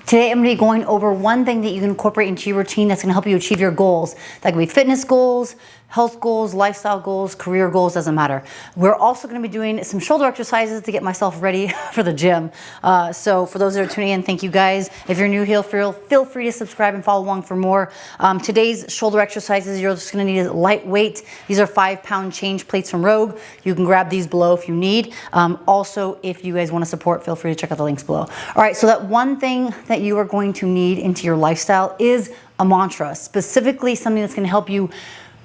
Today I'm going to be going over one thing that you can incorporate into your routine that's going to help you achieve your goals. That could be fitness goals, health goals, lifestyle goals, career goals, doesn't matter. We're also going to be doing some shoulder exercises to get myself ready for the gym. So for those that are tuning in, thank you guys. If you're new here, feel free to subscribe and follow along for more. Today's shoulder exercises, you're just going to need a lightweight. These are 5-pound change plates from Rogue. You can grab these below if you need. Also, if you guys want to support, feel free to check out the links below. All right, so that one thing that you are going to need into your lifestyle is a mantra, specifically something that's going to help you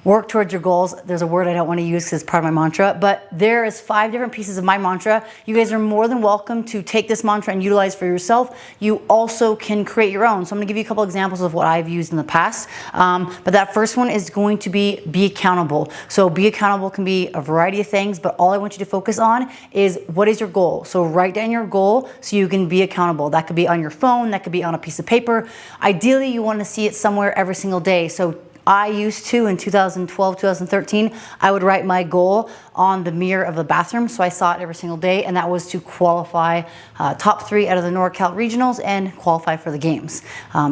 work towards your goals. There's a word I don't want to use because it's part of my mantra, but there is 5 different pieces of my mantra. You guys are more than welcome to take this mantra and utilize for yourself. You also can create your own. So I'm going to give you a couple examples of what I've used in the past. But that first one is going to be accountable. So be accountable can be a variety of things, but all I want you to focus on is what is your goal. So write down your goal so you can be accountable. That could be on your phone, that could be on a piece of paper. Ideally, you want to see it somewhere every single day. So I used to, in 2012, 2013, I would write my goal on the mirror of the bathroom, so I saw it every single day, and that was to qualify top 3 out of the NorCal regionals and qualify for the games.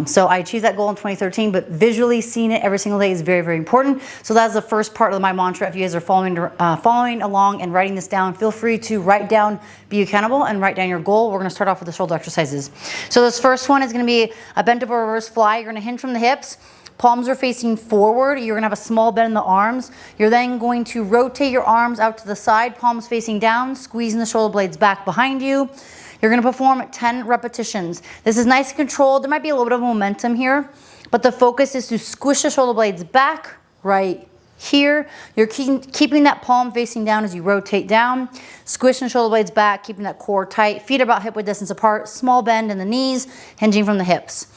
So I achieved that goal in 2013, but visually seeing it every single day is very, very important. So that's the first part of my mantra. If you guys are following along and writing this down, feel free to write down, be accountable, and write down your goal. We're gonna start off with the shoulder exercises. So this first one is gonna be a bent over reverse fly. You're gonna hinge from the hips. Palms are facing forward. You're gonna have a small bend in the arms. You're then going to rotate your arms out to the side, palms facing down, squeezing the shoulder blades back behind you. You're gonna perform 10 repetitions. This is nice and controlled. There might be a little bit of momentum here, but the focus is to squish the shoulder blades back right here. You're keeping that palm facing down as you rotate down, squishing the shoulder blades back, keeping that core tight. Feet are about hip width distance apart, small bend in the knees, hinging from the hips.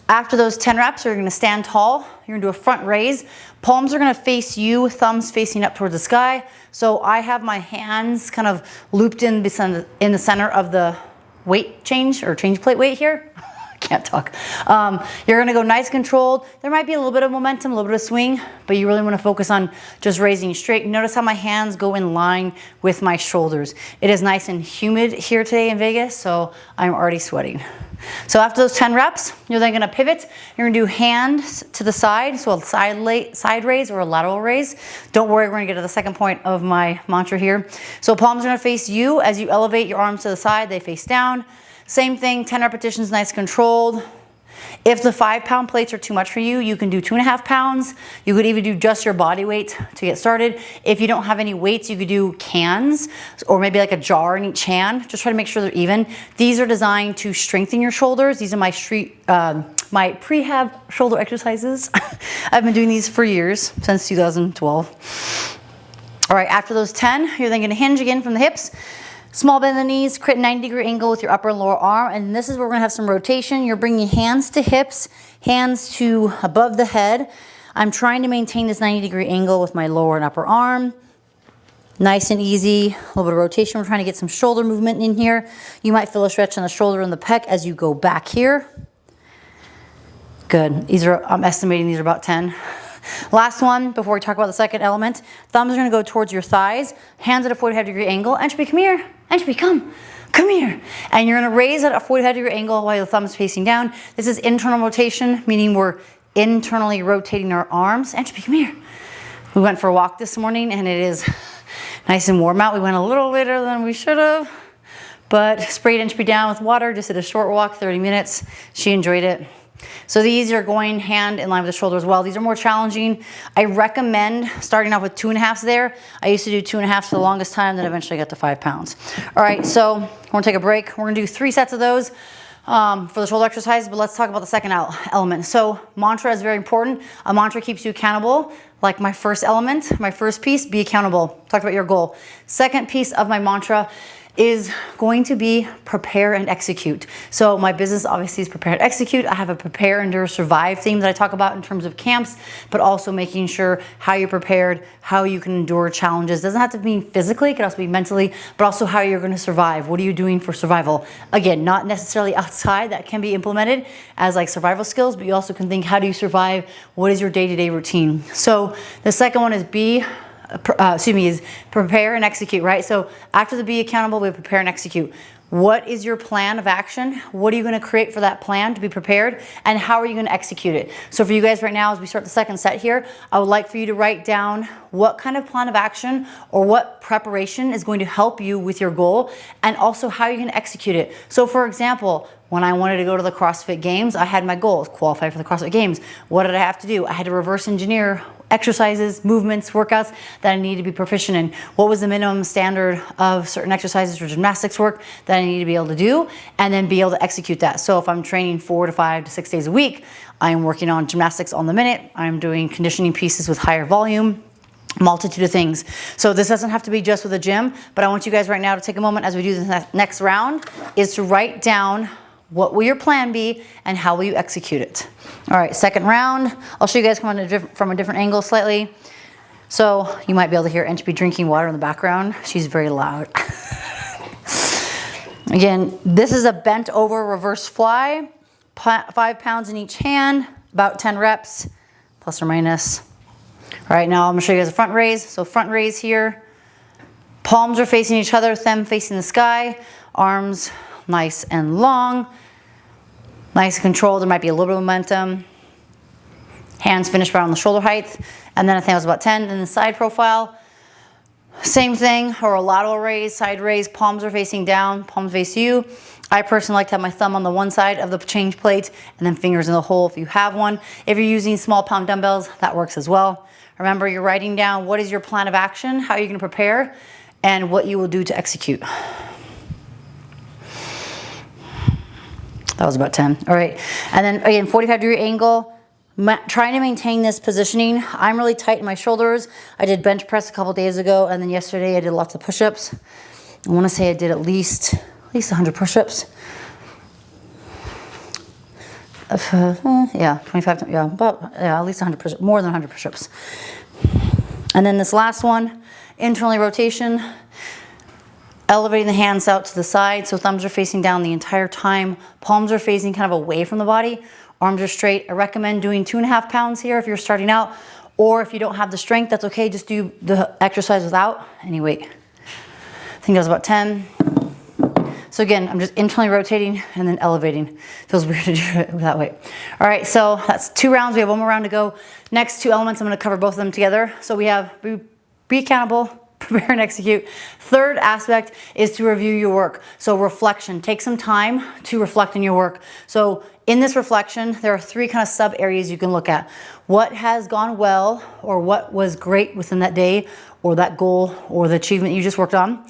After those 10 reps, you're gonna stand tall. You're gonna do a front raise. Palms are gonna face you, thumbs facing up towards the sky. So I have my hands kind of looped in the center of the weight change or change plate weight here. Can't talk. You're gonna go nice controlled. There might be a little bit of momentum, a little bit of swing, but you really wanna focus on just raising straight. Notice how my hands go in line with my shoulders. It is nice and humid here today in Vegas, so I'm already sweating. So after those 10 reps, you're then gonna pivot. You're gonna do hands to the side, so a side raise or a lateral raise. Don't worry, we're gonna get to the second point of my mantra here. So palms are gonna face you. As you elevate your arms to the side, they face down. Same thing, 10 repetitions, nice controlled. If the 5-pound plates are too much for you, you can do 2.5 pounds. You could even do just your body weight to get started. If you don't have any weights, you could do cans or maybe like a jar in each hand. Just try to make sure they're even. These are designed to strengthen your shoulders. These are my prehab shoulder exercises. I've been doing these for years, since 2012. All right, after those 10, you're then gonna hinge again from the hips. Small bend in the knees, create a 90-degree angle with your upper and lower arm, and this is where we're gonna have some rotation. You're bringing hands to hips, hands to above the head. I'm trying to maintain this 90-degree angle with my lower and upper arm. Nice and easy, a little bit of rotation. We're trying to get some shoulder movement in here. You might feel a stretch in the shoulder and the pec as you go back here. Good, I'm estimating these are about 10. Last one, before we talk about the second element, thumbs are gonna go towards your thighs, hands at a 45-degree angle. Entropy, come here. Entropy, come here. And you're gonna raise at a 45-degree angle while the thumb's facing down. This is internal rotation, meaning we're internally rotating our arms. Entropy, come here. We went for a walk this morning and it is nice and warm out. We went a little later than we should have, but sprayed Entropy down with water, just did a short walk, 30 minutes. She enjoyed it. So these are going hand in line with the shoulder as well. These are more challenging. I recommend starting off with 2.5s there. I used to do 2.5s for the longest time, then eventually got to 5 pounds. All right, so we're gonna take a break. We're gonna do 3 sets of those for the shoulder exercise, but let's talk about the second element. So mantra is very important. A mantra keeps you accountable. Like my first element, my first piece, be accountable. Talked about your goal. Second piece of my mantra is going to be prepare and execute. So my business obviously is prepare and execute. I have a prepare, endure, survive theme that I talk about in terms of camps, but also making sure how you're prepared, how you can endure challenges. It doesn't have to be physically, it can also be mentally, but also how you're gonna survive. What are you doing for survival? Again, not necessarily outside, that can be implemented as like survival skills, but you also can think, how do you survive? What is your day-to-day routine? So the second one is is prepare and execute, right? So after the be accountable, we prepare and execute. What is your plan of action? What are you going to create for that plan to be prepared? And how are you going to execute it? So for you guys right now, as we start the second set here, I would like for you to write down what kind of plan of action or what preparation is going to help you with your goal, and also how you're going to execute it. So for example, when I wanted to go to the CrossFit Games, I had my goals, qualify for the CrossFit Games. What did I have to do? I had to reverse engineer exercises, movements, workouts that I need to be proficient in. What was the minimum standard of certain exercises or gymnastics work that I need to be able to do, and then be able to execute that. So if I'm training 4 to 5 to 6 days a week, I'm working on gymnastics on the minute, I'm doing conditioning pieces with higher volume, multitude of things. So this doesn't have to be just with a gym, but I want you guys right now to take a moment as we do the next round is to write down what will your plan be and how will you execute it. All right, second round. I'll show you guys from a different angle slightly. So you might be able to hear Enchby drinking water in the background. She's very loud. Again, this is a bent over reverse fly, 5 pounds in each hand, about 10 reps, plus or minus. All right, now I'm gonna show you guys a front raise. So front raise here. Palms are facing each other, thumb facing the sky, arms nice and long, nice and controlled. There might be a little bit of momentum. Hands finished around the shoulder height. And then I think it was about 10. And the side profile, same thing, or a lateral raise, side raise, palms are facing down, palms face you. I personally like to have my thumb on the one side of the change plate and then fingers in the hole if you have one. If you're using small pound dumbbells, that works as well. Remember, you're writing down what is your plan of action, how you're gonna prepare, and what you will do to execute. That was about 10. All right. And then again, 45-degree angle, trying to maintain this positioning. I'm really tight in my shoulders. I did bench press a couple days ago, and then yesterday I did lots of push-ups. I want to say I did at least 100 push-ups. Yeah, 25, yeah, at least 100 push-ups, more than 100 push-ups. And then this last one, internally rotation. Elevating the hands out to the side, so thumbs are facing down the entire time. Palms are facing kind of away from the body. Arms are straight. I recommend doing 2.5 pounds here if you're starting out, or if you don't have the strength, that's okay. Just do the exercise without any weight. I think that was about 10. So again, I'm just internally rotating and then elevating. Feels weird to do it without weight. All right, so that's 2 rounds. We have 1 more round to go. Next 2 elements, I'm gonna cover both of them together. So we have be accountable, prepare and execute. Third aspect is to review your work. So reflection, take some time to reflect on your work. So in this reflection, there are 3 kind of sub areas you can look at. What has gone well, or what was great within that day, or that goal, or the achievement you just worked on.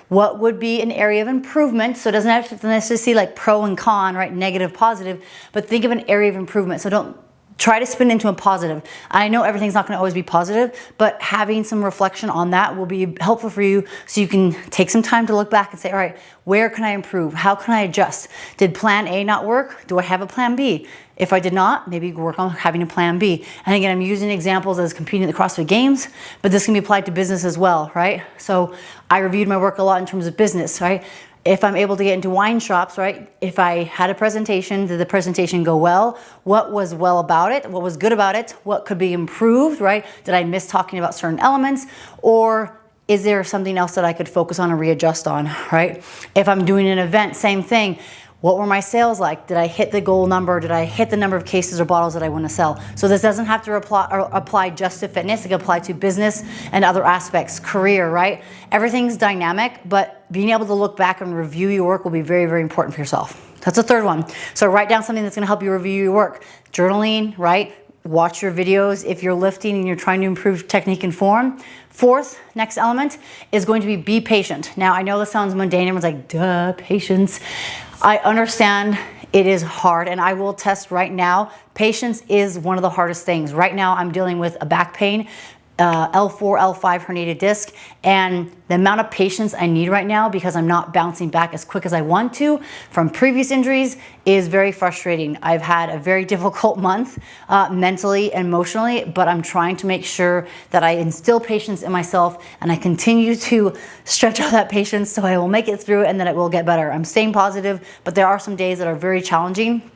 What would be an area of improvement? So it doesn't have to necessarily see like pro and con, right? Negative, positive, but think of an area of improvement. So don't try to spin into a positive. I know everything's not gonna always be positive, but having some reflection on that will be helpful for you, so you can take some time to look back and say, all right, where can I improve? How can I adjust? Did plan A not work? Do I have a plan B? If I did not, maybe work on having a plan B. And again, I'm using examples as competing at the CrossFit Games, but this can be applied to business as well, right? So I reviewed my work a lot in terms of business, right? If I'm able to get into wine shops, right? If I had a presentation, did the presentation go well? What was well about it? What was good about it? What could be improved, right? Did I miss talking about certain elements? Or is there something else that I could focus on and readjust on, right? If I'm doing an event, same thing. What were my sales like? Did I hit the goal number? Did I hit the number of cases or bottles that I want to sell? So this doesn't have to apply just to fitness. It can apply to business and other aspects, career, right? Everything's dynamic, but being able to look back and review your work will be very, very important for yourself. That's the third one. So write down something that's going to help you review your work. Journaling, right? Watch your videos if you're lifting and you're trying to improve technique and form. Fourth, next element is going to be patient. Now, I know this sounds mundane. Everyone's like, duh, patience. I understand it is hard, and I will test right now. Patience is one of the hardest things. Right now, I'm dealing with a back pain, L4, L5 herniated disc, and the amount of patience I need right now, because I'm not bouncing back as quick as I want to from previous injuries, is very frustrating. I've had a very difficult month mentally and emotionally, but I'm trying to make sure that I instill patience in myself and I continue to stretch out that patience so I will make it through and that it will get better. I'm staying positive, but there are some days that are very challenging.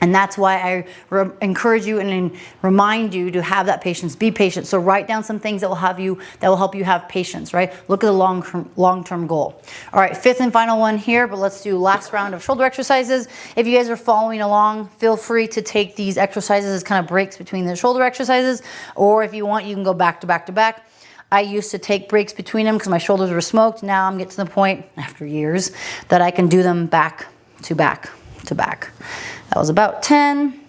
And that's why I encourage you and remind you to have that patience. Be patient. So write down some things that will help you have patience, right? Look at the long-term goal. All right, fifth and final one here, but let's do last round of shoulder exercises. If you guys are following along, feel free to take these exercises as kind of breaks between the shoulder exercises, or if you want, you can go back to back to back. I used to take breaks between them because my shoulders were smoked. Now I'm getting to the point, after years, that I can do them back to back to back. That was about 10.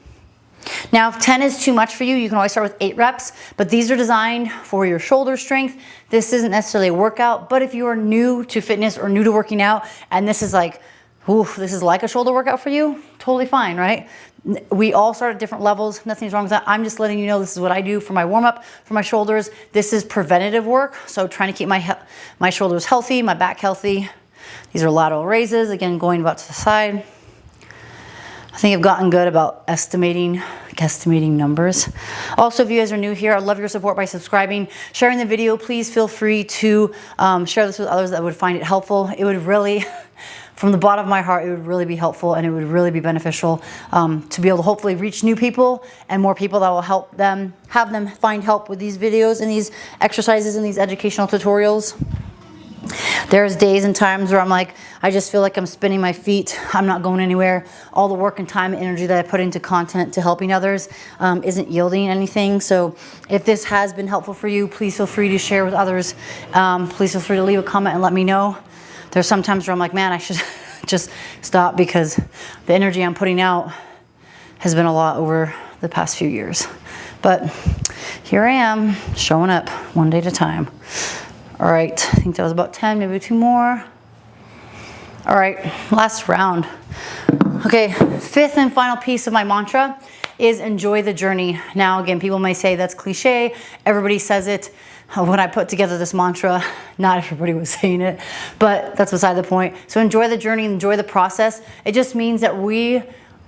Now, if 10 is too much for you, you can always start with 8 reps, but these are designed for your shoulder strength. This isn't necessarily a workout, but if you are new to fitness or new to working out, and this is like, this is like a shoulder workout for you, totally fine, right? We all start at different levels. Nothing's wrong with that. I'm just letting you know this is what I do for my warm-up for my shoulders. This is preventative work, so trying to keep my shoulders healthy, my back healthy. These are lateral raises, again, going about to the side. I think I've gotten good about guesstimating numbers. Also, if you guys are new here, I'd love your support by subscribing, sharing the video. Please feel free to share this with others that would find it helpful. It would really, from the bottom of my heart, it would really be helpful, and it would really be beneficial to be able to hopefully reach new people and more people that will help them, have them find help with these videos and these exercises and these educational tutorials. There's days and times where I'm like, I just feel like I'm spinning my feet. I'm not going anywhere. All the work and time and energy that I put into content to helping others isn't yielding anything. So if this has been helpful for you, please feel free to share with others. Please feel free to leave a comment and let me know. There's some times where I'm like, man, I should just stop because the energy I'm putting out has been a lot over the past few years. But here I am, showing up one day at a time. All right, I think that was about 10, maybe 2 more. All right, last round. Okay, fifth and final piece of my mantra is enjoy the journey. Now, again, people may say that's cliche. Everybody says it. When I put together this mantra, not everybody was saying it, but that's beside the point. So enjoy the journey, enjoy the process. It just means that we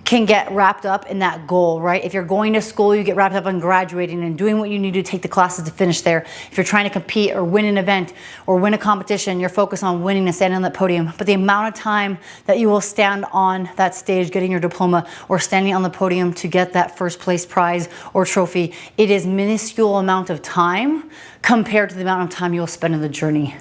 can get wrapped up in that goal, right? If you're going to school, you get wrapped up in graduating and doing what you need to take the classes to finish there. If you're trying to compete or win an event or win a competition, you're focused on winning and standing on that podium. But the amount of time that you will stand on that stage getting your diploma or standing on the podium to get that first place prize or trophy, it is minuscule amount of time compared to the amount of time you'll spend in the journey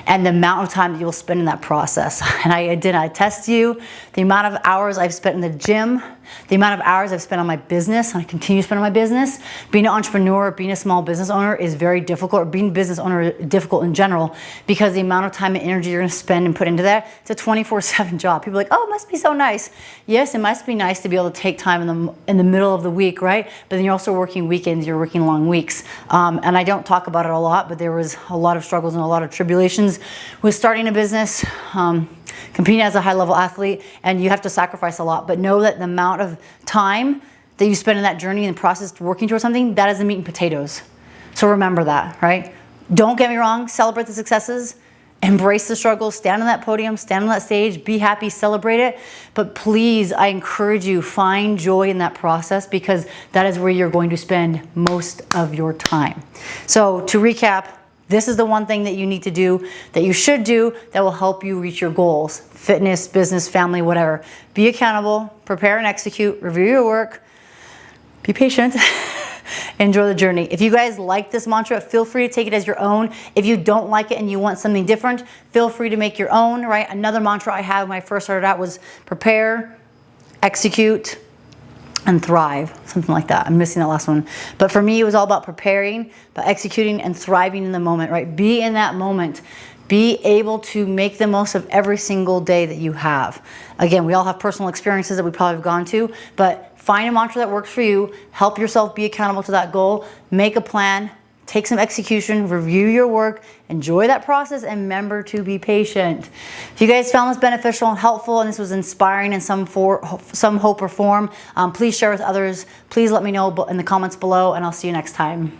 and the amount of time that you'll spend in that process. And I test you, the amount of hours I've spent in the gym, the amount of hours I've spent on my business, and I continue to spend on my business. Being an entrepreneur, being a small business owner is very difficult, or being a business owner is difficult in general, because the amount of time and energy you're gonna spend and put into that, it's a 24/7 job. People are like, oh, it must be so nice. Yes, it must be nice to be able to take time in the middle of the week, right? But then you're also working weekends, you're working long weeks. And I don't talk about it a lot, but there was a lot of struggles and a lot of tribulations with starting a business, competing as a high-level athlete, and you have to sacrifice a lot. But know that the amount of time that you spend in that journey and process working towards something, that is the meat and potatoes. So remember that, right? Don't get me wrong, celebrate the successes, embrace the struggles, stand on that podium, stand on that stage, be happy, celebrate it. But please, I encourage you, find joy in that process, because that is where you're going to spend most of your time. So to recap, this is the one thing that you need to do, that you should do, that will help you reach your goals. Fitness, business, family, whatever. Be accountable, prepare and execute, review your work, be patient, enjoy the journey. If you guys like this mantra, feel free to take it as your own. If you don't like it and you want something different, feel free to make your own, right? Another mantra I had when I first started out was prepare, execute, and thrive, something like that. I'm missing that last one. But for me, it was all about preparing, about executing, and thriving in the moment, right? Be in that moment. Be able to make the most of every single day that you have. Again, we all have personal experiences that we probably have gone to, but find a mantra that works for you. Help yourself be accountable to that goal. Make a plan. Take some execution, review your work, enjoy that process, and remember to be patient. If you guys found this beneficial and helpful, and this was inspiring in some hope or form, please share with others. Please let me know in the comments below, and I'll see you next time.